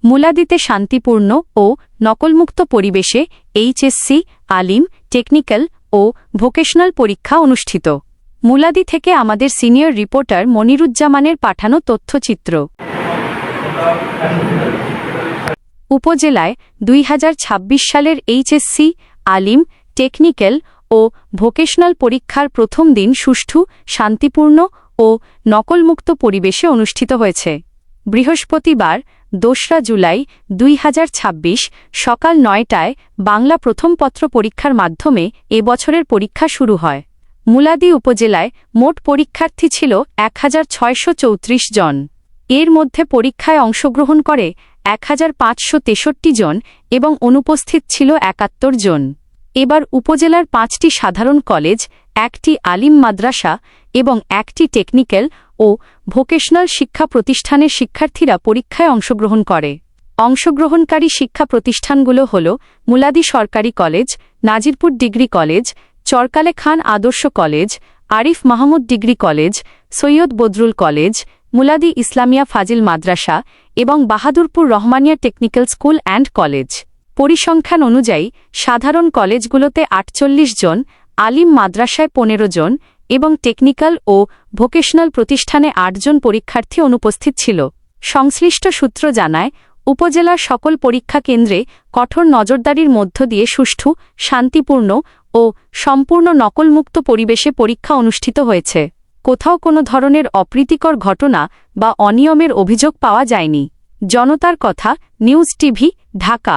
মুলাদিতে শান্তিপূর্ণ ও নকলমুক্ত পরিবেশে এইচএসসি, আলিম, টেকনিক্যাল ও ভোকেশনাল পরীক্ষা অনুষ্ঠিত। মুলাদি থেকে আমাদের সিনিয়র রিপোর্টার মনিরুজ্জামানের পাঠানো তথ্যচিত্র। উপজেলায় ২০২৬ সালের এইচএসসি, আলিম, টেকনিক্যাল ও ভোকেশনাল পরীক্ষার প্রথম দিন সুষ্ঠু, শান্তিপূর্ণ ও নকলমুক্ত পরিবেশে অনুষ্ঠিত হয়েছে। বৃহস্পতিবার ২রা জুলাই ২০২৬ সকাল ৯টায় বাংলা প্রথম পত্র পরীক্ষার মাধ্যমে এবছরের পরীক্ষা শুরু হয়। মুলাদি উপজেলায় মোট পরীক্ষার্থী ছিল ১৬৩৪ জন। এর মধ্যে পরীক্ষায় অংশগ্রহণ করে ১৫৬৩ জন এবং অনুপস্থিত ছিল ৭১ জন। এবার উপজেলার ৫টি সাধারণ কলেজ, ১টি আলিম মাদ্রাসা এবং ১টি টেকনিক্যাল ও ভোকেশনাল শিক্ষা প্রতিষ্ঠানের শিক্ষার্থীরা পরীক্ষায় অংশগ্রহণ করে। অংশগ্রহণকারী শিক্ষা প্রতিষ্ঠানগুলো হল মুলাদি সরকারি college, Nazirpur degree college, Charkale Khan Adarsha college, Arif Mahmud degree college, Syed Badrul college, Muladi Islamia Fazil Madrasa এবং Bahadurpur Rahmania technical school and college. পরিসংখ্যান অনুযায়ী সাধারণ কলেজগুলোতে ৪৮ জন, আলিম মাদ্রাসায় ১৫ জন এবং টেকনিক্যাল ও ভোকেশনাল প্রতিষ্ঠানে ৮ জন পরীক্ষার্থী অনুপস্থিত ছিল। সংশ্লিষ্ট সূত্র জানায়, উপজেলার সকল পরীক্ষা কেন্দ্রে কঠোর নজরদারির মধ্য দিয়ে সুষ্ঠু, শান্তিপূর্ণ ও সম্পূর্ণ নকলমুক্ত পরিবেশে পরীক্ষা অনুষ্ঠিত হয়েছে। কোথাও কোনো ধরনের অপ্রীতিকর ঘটনা বা অনিয়মের অভিযোগ পাওয়া যায়নি। জনতার কথা, নিউজ টিভি, ঢাকা।